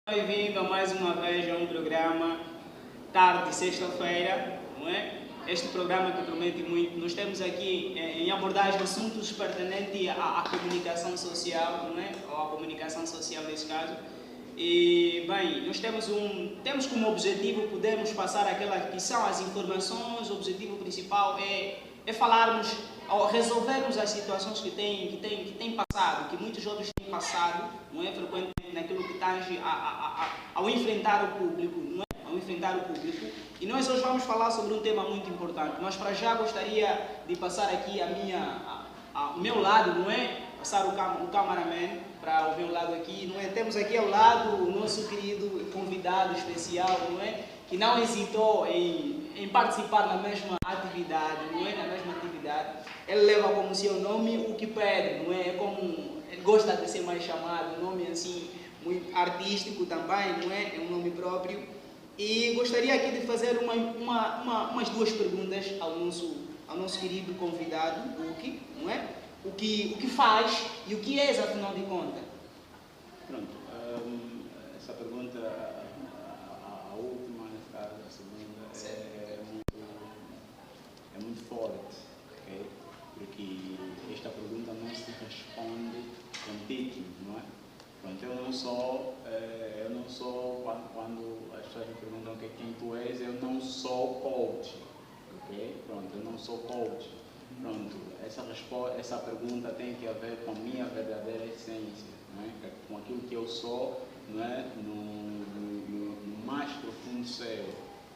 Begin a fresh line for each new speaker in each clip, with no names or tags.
Bem-vindo a mais uma vez a um programa tarde de sexta-feira, não é? Este programa que promete muito. Nós temos aqui em abordagem assuntos pertinentes à comunicação social, não é? Ou à comunicação social nesse caso. E, bem, nós temos como objetivo podermos passar aquelas que são as informações. O objetivo principal é falarmos, ou resolvermos as situações que têm passado, que muitos jovens têm passado, não é? Frequentemente naquilo que tange ao enfrentar o público, não é? Ao enfrentar o público. E nós hoje vamos falar sobre um tema muito importante, mas para já gostaria de passar aqui o meu lado, não é? Passar o cameraman para o meu lado aqui, não é? Temos aqui ao lado o nosso querido convidado especial, não é? Que não hesitou em participar na mesma atividade, não é? Na mesma atividade. Ele leva como seu nome o que pede, não é? É como ele gosta de ser mais chamado, um nome assim muito artístico também, não é? É um nome próprio. E gostaria aqui de fazer umas duas perguntas ao nosso querido convidado, Buki, não é? O que faz e o que és, afinal de contas?
Pronto, essa pergunta, a última, nesse caso, a segunda, é muito forte, ok? Porque esta pergunta não se responde com título, não é? Pronto, eu não sou quando as pessoas me perguntam quem tu és, eu não sou coach, ok? Pronto, eu não sou coach. Pronto, essa pergunta tem que ver com a minha verdadeira essência, não é? Com aquilo que eu sou, não é? No mais profundo ser,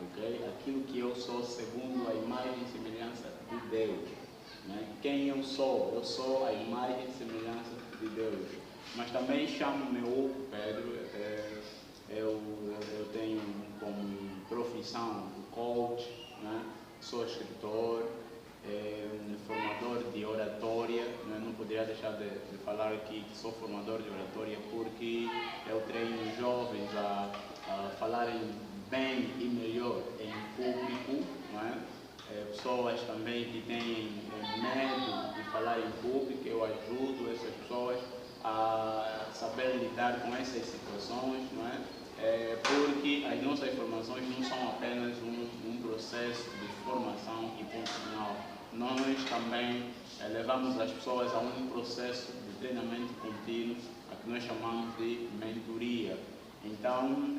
ok? Aquilo que eu sou segundo a imagem e semelhança de Deus, não é? Quem eu sou a imagem e semelhança de Deus. Mas também chamo-me Hugo Pedro, eu tenho como profissão coach, né? Sou escritor, formador de oratória, né? Não poderia deixar de falar aqui que sou formador de oratória porque eu treino jovens a falarem bem e melhor em público, né? Pessoas também que têm medo de falar em público, eu ajudo essas pessoas a saber lidar com essas situações, não é? Porque as nossas formações não são apenas um processo de formação e ponto final. Nós também levamos as pessoas a um processo de treinamento contínuo, a que nós chamamos de mentoria. Então,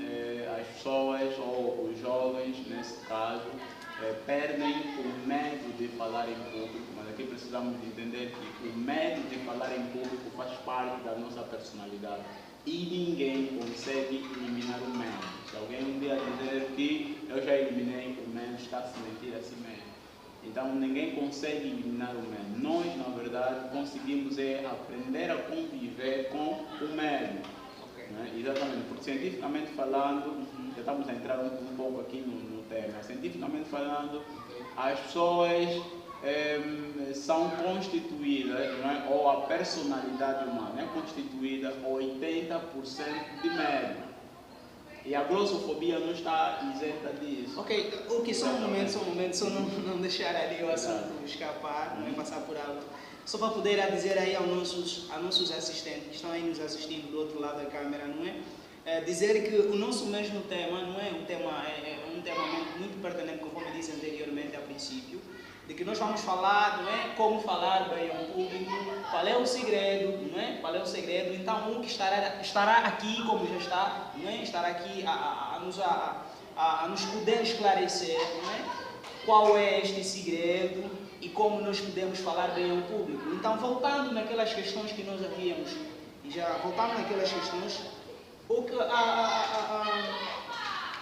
as pessoas ou os jovens, nesse caso, perdem o medo de falar em público, mas aqui precisamos de entender que o medo de falar em público faz parte da nossa personalidade e ninguém consegue eliminar o medo. Se alguém um dia dizer que eu já eliminei o medo, está a se mentir a si mesmo. Então ninguém consegue eliminar o medo. Nós, na verdade, conseguimos aprender a conviver com o medo. Né? Exatamente, porque cientificamente falando, já estamos a entrar um pouco aqui no tema, cientificamente falando, as pessoas são constituídas, não é? Ou a personalidade humana é constituída 80% de medo. E a glossofobia não está isenta disso.
Ok, o que só um momento, só não deixar ali o assunto escapar, não passar por alto. Só para poder dizer aí aos nossos assistentes que estão aí nos assistindo do outro lado da câmera, não é? Dizer que o nosso mesmo tema, não é? É um tema muito pertinente, conforme disse anteriormente a princípio, de que nós vamos falar, não é? Como falar bem ao público, qual é o segredo, não é? Qual é o segredo? Então, um que estará aqui, como já está, não é? Estará aqui a nos poder esclarecer, não é? Qual é este segredo e como nós podemos falar bem ao público. Então, voltando naquelas questões que nós havíamos, o que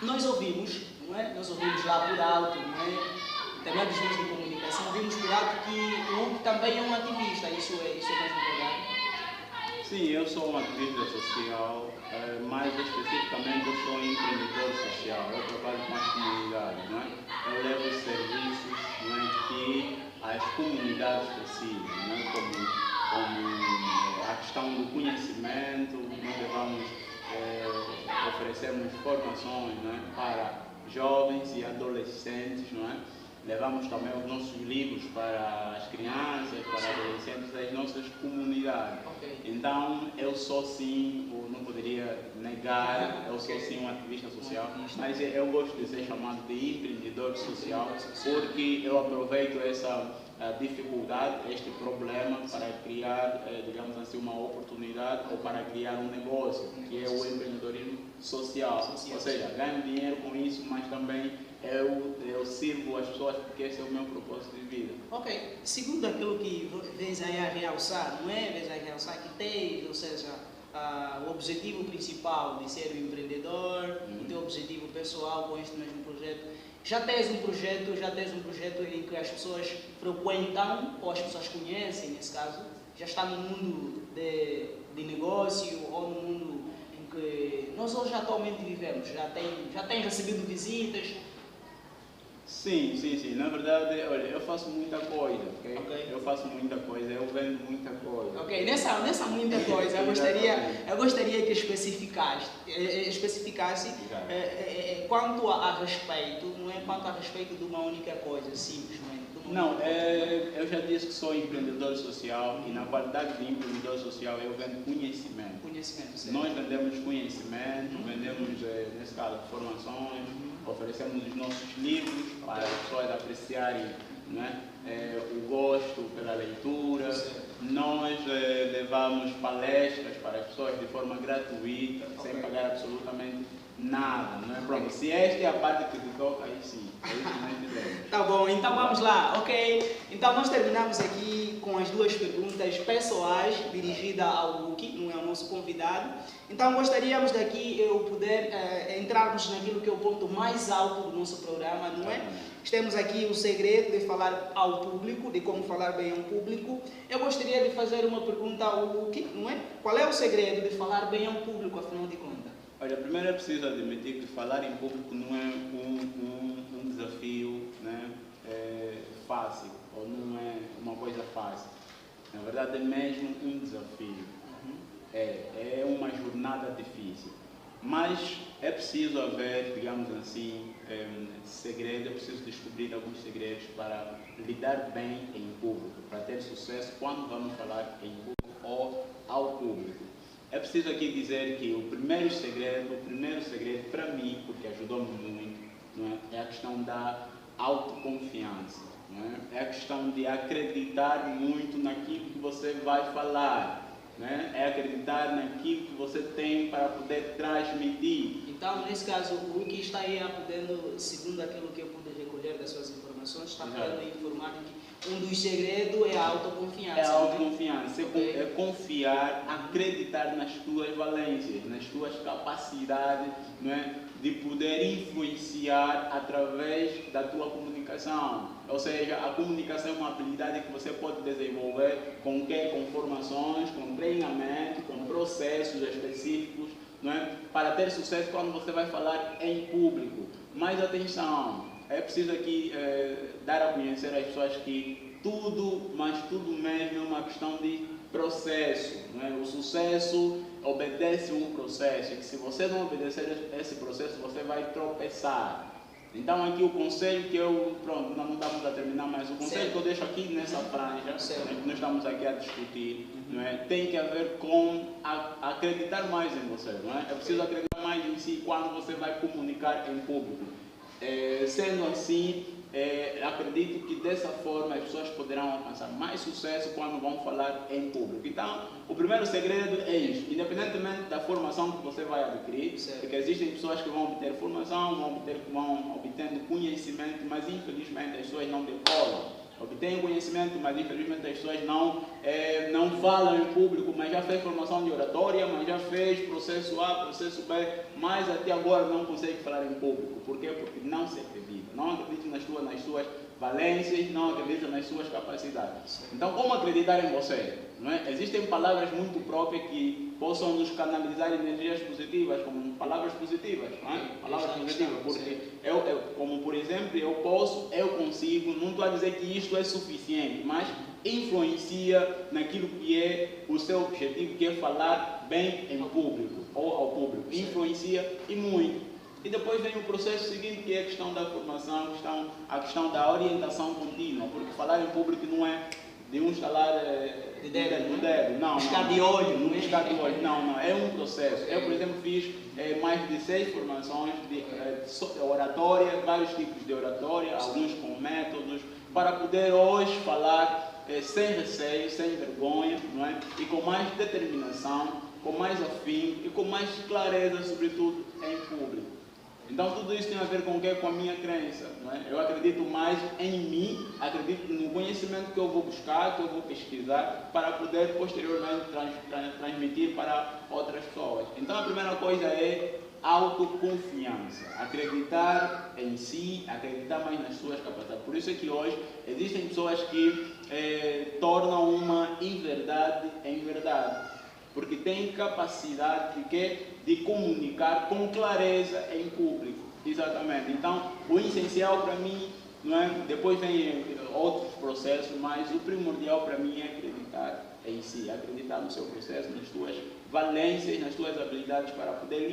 nós ouvimos, não é? Nós ouvimos lá por alto, não é? Também dos meios de comunicação, vimos por alto que o Hugo também é um ativista, isso é mesmo verdade?
Sim, eu sou um ativista social, mais especificamente eu sou um empreendedor social, eu trabalho com as comunidades, não é? Eu levo serviços, não é, que as comunidades precisam, não é? Como a questão do conhecimento, nós levamos, oferecemos formações, não é? Para jovens e adolescentes, não é? levamos também os nossos livros para as crianças, para os adolescentes das nossas comunidades.
Ok.
Então, eu sou sim, não poderia negar, eu sou sim um ativista social, mas eu gosto de ser chamado de empreendedor social, porque eu aproveito essa dificuldade, este problema, para criar, digamos assim, uma oportunidade ou para criar um negócio, que é o empreendedorismo social. Ou seja, ganho dinheiro com isso, mas também eu sirvo as pessoas, porque esse é o meu propósito de vida.
Ok, segundo aquilo que vens aí a realçar, não é? Vens a realçar que tens, ou seja, o objetivo principal de ser um empreendedor, o teu objetivo pessoal com este mesmo projeto. Já tens um projeto em que as pessoas frequentam, ou as pessoas conhecem, nesse caso, já está no mundo de negócio ou no mundo em que nós hoje atualmente vivemos, já tem recebido visitas.
Sim. Na verdade, olha, eu faço muita coisa, ok?
Ok.
Eu faço muita coisa, eu vendo muita coisa.
Ok, nessa muita coisa, eu gostaria que especificasse quanto a respeito, não é quanto a respeito de uma única coisa, simplesmente.
Não, eu já disse que sou empreendedor social e na qualidade de empreendedor social eu vendo conhecimento.
Conhecimento, certo.
Nós vendemos conhecimento, vendemos, nesse caso, formações, oferecemos os nossos livros para as pessoas apreciarem, né, o gosto pela leitura. Nós levamos palestras para as pessoas de forma gratuita, sem pagar absolutamente nada, não é? Pronto, se esta é a parte que te toca, aí sim, é isso que nós fizemos.
Tá bom, então vamos lá, ok? Então nós terminamos aqui com as duas perguntas pessoais dirigidas ao Luque, não é o nosso convidado. Então gostaríamos daqui eu poder entrarmos naquilo que é o ponto mais alto do nosso programa, não é? Temos aqui o segredo de falar ao público, de como falar bem ao público. Eu gostaria de fazer uma pergunta ao Luque, não é? Qual é o segredo de falar bem ao público, afinal de contas?
Olha, primeiro é preciso admitir que falar em público não é um desafio, né, fácil, ou não é uma coisa fácil. Na verdade é mesmo um desafio. É uma jornada difícil. Mas é preciso haver, digamos assim, segredo, é preciso descobrir alguns segredos para lidar bem em público, para ter sucesso quando vamos falar em público ou ao público. É preciso aqui dizer que o primeiro segredo para mim, porque ajudou-me muito, não é a questão da autoconfiança, não é a questão de acreditar muito naquilo que você vai falar. É acreditar naquilo que você tem para poder transmitir.
Então, nesse caso, o Luque está aí podendo, segundo aquilo que eu pude recolher das suas informações, está podendo informar que um dos segredos é a autoconfiança.
É a autoconfiança, é confiar, acreditar nas tuas valências, nas tuas capacidades, não é? De poder influenciar através da tua comunicação. Ou seja, a comunicação é uma habilidade que você pode desenvolver com formações, com treinamento, com processos específicos, não é? Para ter sucesso quando você vai falar em público. Mas atenção, é preciso aqui dar a conhecer às pessoas que tudo, mas tudo mesmo é uma questão de processo, não é? O sucesso obedece um processo, e que se você não obedecer esse processo, você vai tropeçar. Então aqui o conselho que pronto, não estamos a terminar, mas o conselho que eu deixo aqui nessa franja, que nós estamos aqui a discutir, não é? Tem que haver com acreditar mais em você, não é? É preciso acreditar mais em si quando você vai comunicar em público. Sendo assim, acredito que dessa forma as pessoas poderão alcançar mais sucesso quando vão falar em público. Então, o primeiro segredo é isso, independentemente da formação que você vai adquirir, porque existem pessoas que vão obter formação, vão obtendo conhecimento, mas infelizmente as pessoas não decolam. Obtêm conhecimento, mas infelizmente as pessoas não falam em público, mas já fez formação de oratória, mas já fez processo A, processo B, mas até agora não consegue falar em público. Por quê? Porque não se acredita, não acredita nas suas valências, não acredita nas suas capacidades. Então, como acreditar em você? Não é? Existem palavras muito próprias que possam nos canalizar energias positivas, como palavras positivas, não é? Palavras positivas, porque como por exemplo, eu consigo, não estou a dizer que isto é suficiente, mas influencia naquilo que é o seu objetivo, que é falar bem em público, ou ao público, influencia e muito. E depois vem o processo seguinte, que é a questão da formação, a questão da orientação contínua, porque falar em público não é de um estalar
de dedo,
não.
Piscar de olho,
não piscar de olho, não, é um processo. Eu, por exemplo, fiz mais de 6 formações de oratória, vários tipos de oratória, alguns com métodos, para poder hoje falar sem receio, sem vergonha, não é? E com mais determinação, com mais afinco e com mais clareza, sobretudo, em público. Então tudo isso tem a ver com o quê? Com a minha crença, não é? Eu acredito mais em mim, acredito no conhecimento que eu vou buscar, que eu vou pesquisar, para poder posteriormente transmitir para outras pessoas. Então a primeira coisa é autoconfiança, acreditar em si, acreditar mais nas suas capacidades. Por isso é que hoje existem pessoas que tornam uma inverdade em verdade, porque têm capacidade de comunicar com clareza em público. Exatamente. Então, o essencial para mim, não é? Depois vem outros processos, mas o primordial para mim é acreditar em si, acreditar no seu processo, nas suas valências, nas suas habilidades para poder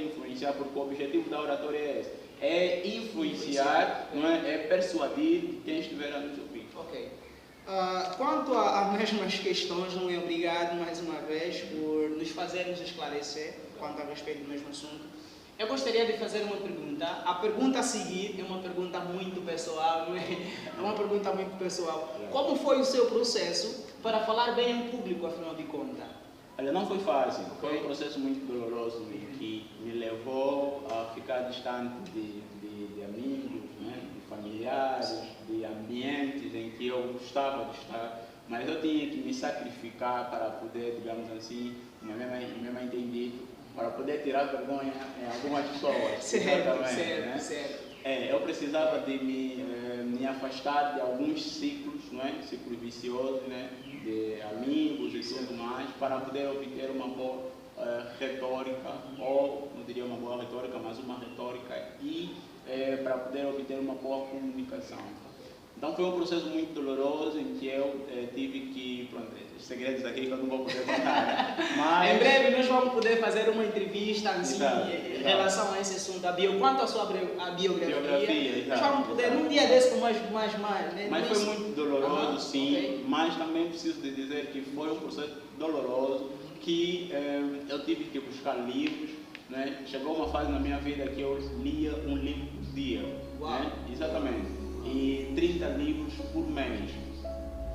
influenciar, porque o objetivo da oratória é esse, é influenciar, não é? É persuadir quem estiver a nos ouvir.
Ok. Quanto às mesmas questões, não é obrigado mais uma vez por nos fazermos esclarecer quanto a respeito do mesmo assunto. Eu gostaria de fazer uma pergunta. A pergunta a seguir é uma pergunta muito pessoal, não é? É uma pergunta muito pessoal. Como foi o seu processo para falar bem em público, afinal de contas?
Olha, não foi fácil. Foi um processo muito doloroso e que me levou a ficar distante de amigos, né? De familiares, de ambientes em que eu gostava de estar, mas eu tinha que me sacrificar para poder, digamos assim, mesmo entendido, para poder tirar vergonha em algumas pessoas.
Certo.
Eu precisava de me afastar de alguns ciclos, não é? Ciclos viciosos, né? De amigos e tudo mais, para poder obter uma boa retórica, ou não diria uma boa retórica, mas uma retórica, e para poder obter uma boa comunicação. Então foi um processo muito doloroso em que eu tive que, pronto, os segredos aqui que eu não vou poder contar, mas...
Em breve nós vamos poder fazer uma entrevista assim, em relação a esse assunto, quanto à sua biografia, nós vamos poder, num dia desse com mais né?
Mas foi muito doloroso, sim, okay. Mas também preciso de dizer que foi um processo doloroso, que eu tive que buscar livros, né? Chegou uma fase na minha vida que eu lia um livro por dia, né? Exatamente. E 30 livros por mês.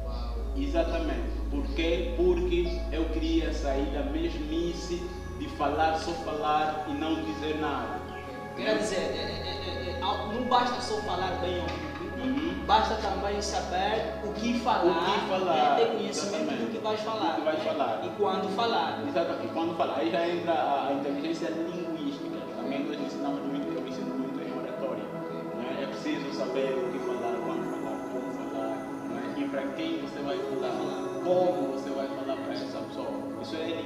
Uau.
Exatamente. Por quê? Porque eu queria sair da mesmice de falar, só falar e não dizer nada.
Quer dizer, não basta só falar bem ao público, basta também saber o que falar, ter conhecimento do que vais falar. E quando falar.
Exatamente. E quando falar. Aí já entra a inteligência linguística. Também nós ensinamos muito, eu ensino muito em oratória. É preciso saber o que falar, quando falar, como falar, não é? E para quem você vai falar, como você vai falar para essa pessoa. Isso é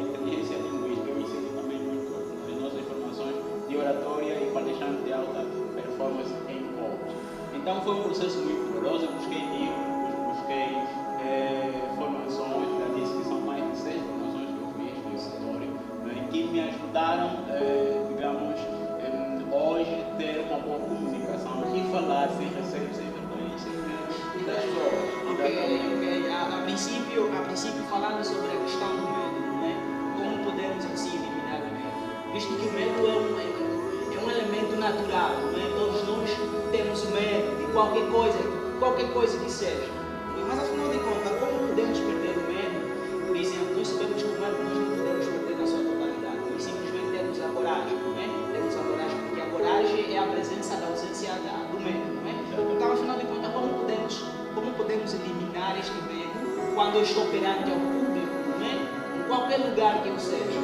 inteligência linguística. Eu ensino também muito nas nossas formações de oratória e palestrante de alta performance em coach. Então foi um processo muito doloroso. Eu busquei livros, busquei formações, já disse que são mais de 6 formações que eu fiz de oratória, né? Que me ajudaram, digamos, hoje ter uma boa comunicação e falar sem receio, sem vergonha, sem medo das pessoas.
Ok. A princípio falando sobre a questão do medo, né? Como podemos assim eliminar o medo? Visto que o medo é um elemento natural, né? Todos nós temos medo de qualquer coisa que seja. Mas afinal de contas, como podemos perder o medo? Por exemplo, nós sabemos que o medo nós não podemos perder na sua totalidade, nós simplesmente temos a coragem, né? Temos a coragem, porque a coragem é a presença da ausência do medo, né? Então, afinal de contas, como podemos eliminar este medo quando eu estou perante ao público, né? Em qualquer lugar que eu seja?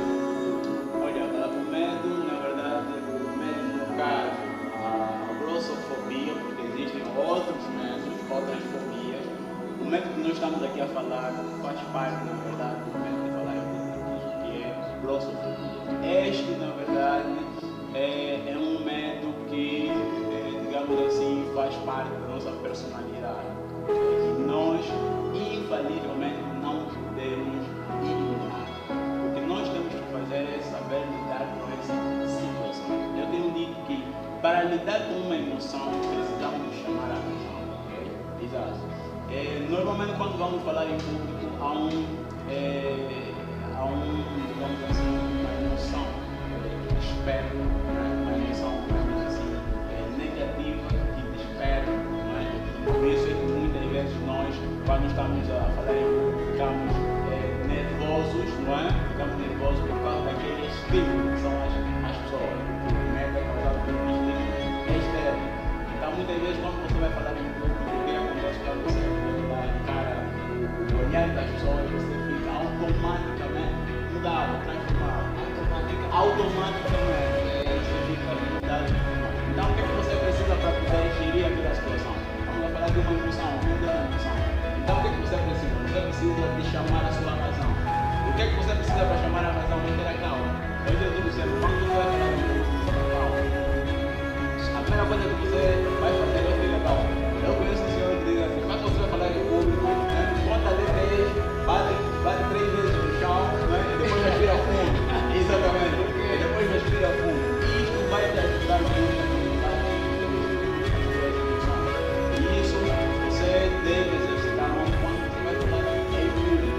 Olha, o medo, na verdade, no caso, a glossofobia, porque existem outros medos, outras fobias. O medo que nós estamos aqui a falar faz parte, na verdade, do medo de falar em público, que é glossofobia. Este, na verdade, é um medo que, digamos assim, faz parte da nossa personalidade. E nós, infalivelmente, não podemos eliminar. O que nós temos que fazer é saber lidar com essa situação. Eu tenho para lidar com uma emoção, precisamos chamar a razão. Okay? Exato. Normalmente, quando vamos falar em público, há digamos assim, uma emoção desperta, uma emoção assim, negativa que desperta. Não é? Por isso é que muitas vezes nós, quando estamos a falar em público, ficamos nervosos, não é? Ficamos nervosos por causa daquele estímulo que são as pessoas. O medo é causado por um estímulo externo. Então, muitas vezes, quando você vai falar em público, o que acontece quando você dá a cara, o olhar das pessoas, você fica automaticamente mudado, transformado. Automaticamente, você fica mudado. Então, o que você precisa para poder gerir aquela situação? Vamos falar de uma emoção, Então, o que você precisa? Você precisa de chamar a sua razão. O que você precisa para chamar a razão? Manter a calma. Hoje eu digo sempre, quando você vai falar de calma, a primeira coisa que você vai fazer é ter calma. Eu conheço um senhor que diz assim, quando você vai falar em público, conta até 3, bate 3 vezes no chão, né? E depois respira fundo. Exatamente. E depois respira fundo. E isto vai te ajudar muito. E isso você deve exercitar quando você vai falar em público.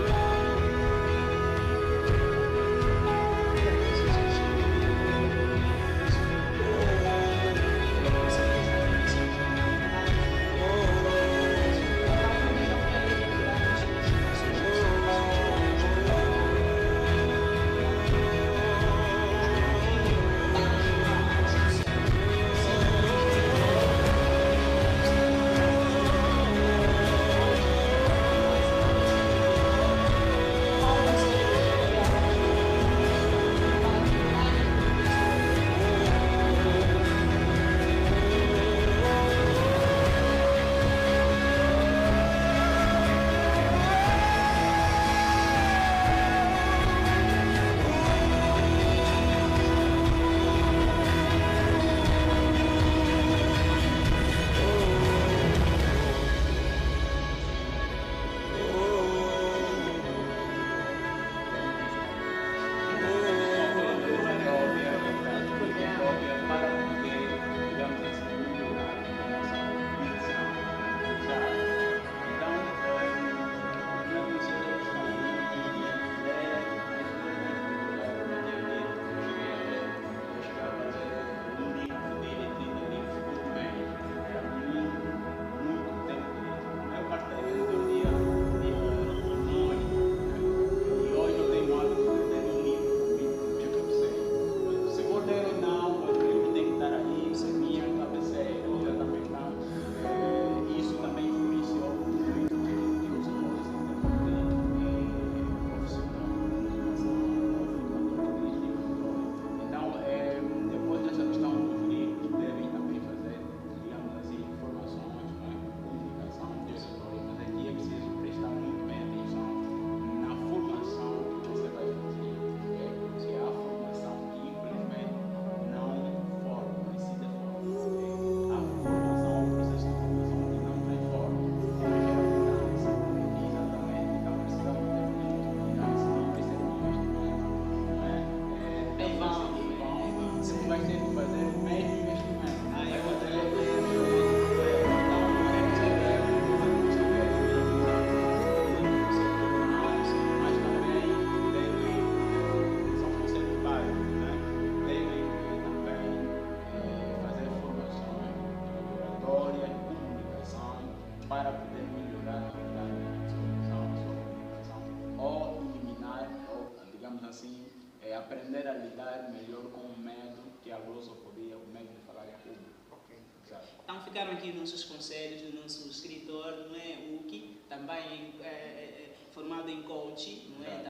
Para poder melhorar a sua comunicação ou eliminar, ou digamos assim, aprender a lidar melhor com o medo que é a glossofobia, o medo de falar em público.
Okay. Então ficaram aqui nossos conselhos do nosso escritor, não é? O Uki, também formado em coaching, não é?